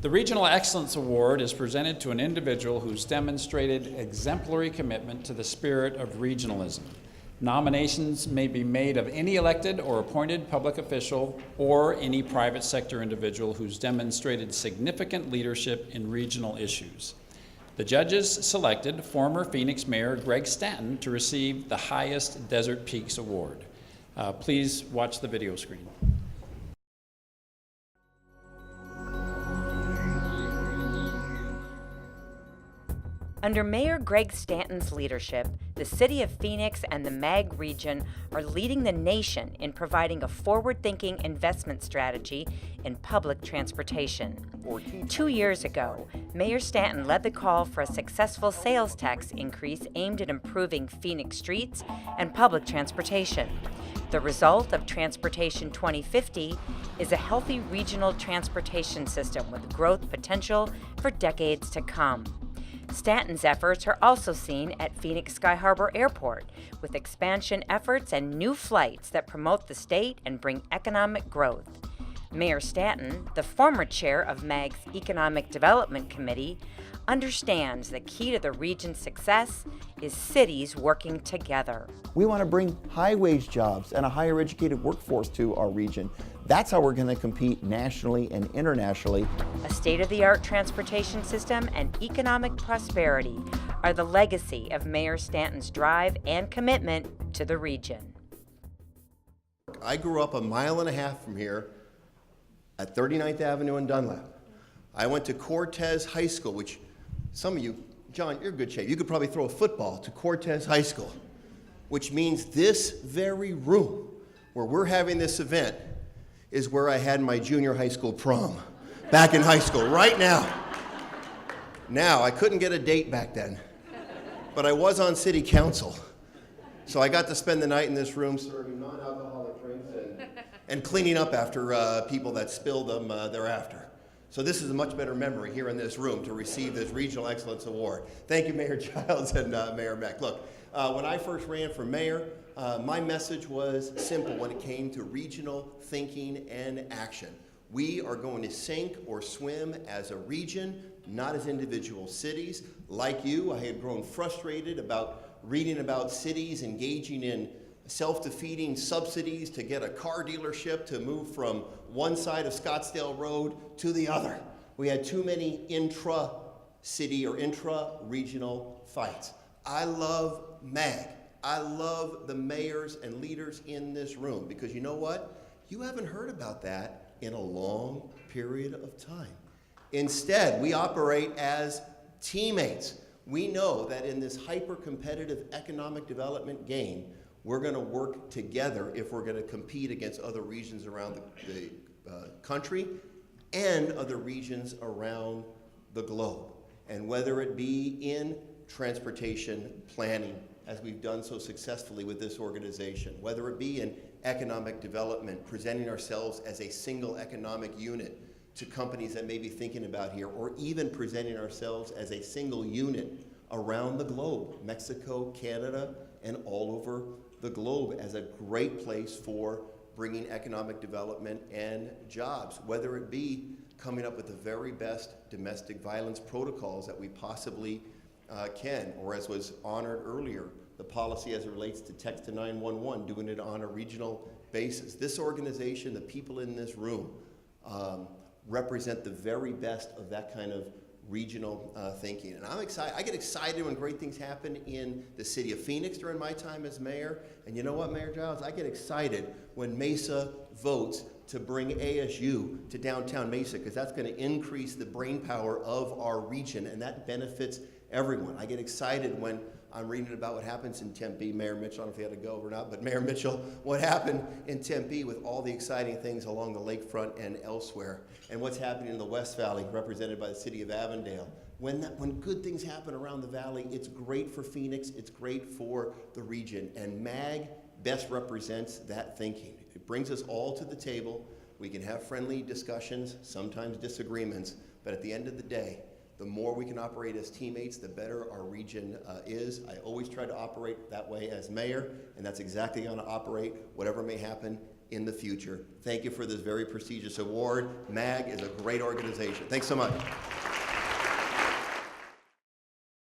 The Regional Excellence Award is presented to an individual who's demonstrated exemplary commitment to the spirit of regionalism. Nominations may be made of any elected or appointed public official or any private sector individual who's demonstrated significant leadership in regional issues. The judges selected former Phoenix Mayor Greg Stanton to receive the highest Desert Peaks Award. Please watch the video screen. Under Mayor Greg Stanton's leadership, the City of Phoenix and the MAG region are leading the nation in providing a forward-thinking investment strategy in public transportation. 2 years ago, Mayor Stanton led the call for a successful sales tax increase aimed at improving Phoenix streets and public transportation. The result of Transportation 2050 is a healthy regional transportation system with growth potential for decades to come. Stanton's efforts are also seen at Phoenix Sky Harbor Airport, with expansion efforts and new flights that promote the state and bring economic growth. Mayor Stanton, the former chair of MAG's Economic Development Committee, understands the key to the region's success is cities working together. We want to bring high-wage jobs and a higher educated workforce to our region. That's how we're going to compete nationally and internationally. A state-of-the-art transportation system and economic prosperity are the legacy of Mayor Stanton's drive and commitment to the region. I grew up 1.5 miles from here at 39th Avenue in Dunlap. I went to Cortez High School, which some of you, John, you're in good shape. You could probably throw a football to Cortez High School, which means this very room where we're having this event is where I had my junior high school prom back in high school, right now. Now, I couldn't get a date back then, but I was on city council. So I got to spend the night in this room serving non-alcoholic drinks and cleaning up after people that spilled them thereafter. So this is a much better memory here in this room to receive this Regional Excellence Award. Thank you, Mayor Giles and Mayor Mack. Look, when I first ran for mayor, my message was simple when it came to regional thinking and action. We are going to sink or swim as a region, not as individual cities. Like you, I had grown frustrated about reading about cities engaging in self-defeating subsidies to get a car dealership to move from one side of Scottsdale Road to the other. We had too many intra-city or intra-regional fights. I love MAG. I love the mayors and leaders in this room because you know what? You haven't heard about that in a long period of time. Instead, we operate as teammates. We know that in this hyper-competitive economic development game, we're going to work together if we're going to compete against other regions around the country and other regions around the globe. And whether it be in transportation planning, as we've done so successfully with this organization, whether it be in economic development, presenting ourselves as a single economic unit to companies that may be thinking about here, or even presenting ourselves as a single unit around the globe, Mexico, Canada, and all over the globe as a great place for bringing economic development and jobs, whether it be coming up with the very best domestic violence protocols that we possibly can, or as was honored earlier, the policy as it relates to text to 911, doing it on a regional basis. This organization, the people in this room, represent the very best of that kind of regional thinking. And I'm excited. I get excited when great things happen in the city of Phoenix during my time as mayor. And you know what, Mayor Giles? I get excited when Mesa votes to bring ASU to downtown Mesa, because that's going to increase the brain power of our region, and that benefits everyone. I get excited when I'm reading about what happens in Tempe. Mayor Mitchell, I don't know if he had to go or not, but Mayor Mitchell, what happened in Tempe with all the exciting things along the lakefront and elsewhere, and what's happening in the West Valley, represented by the city of Avondale. When good things happen around the valley, it's great for Phoenix, it's great for the region, and MAG best represents that thinking. It brings us all to the table. We can have friendly discussions, sometimes disagreements, but at the end of the day, the more we can operate as teammates, the better our region is. I always try to operate that way as mayor, and that's exactly how to operate whatever may happen in the future. Thank you for this very prestigious award. MAG is a great organization. Thanks so much.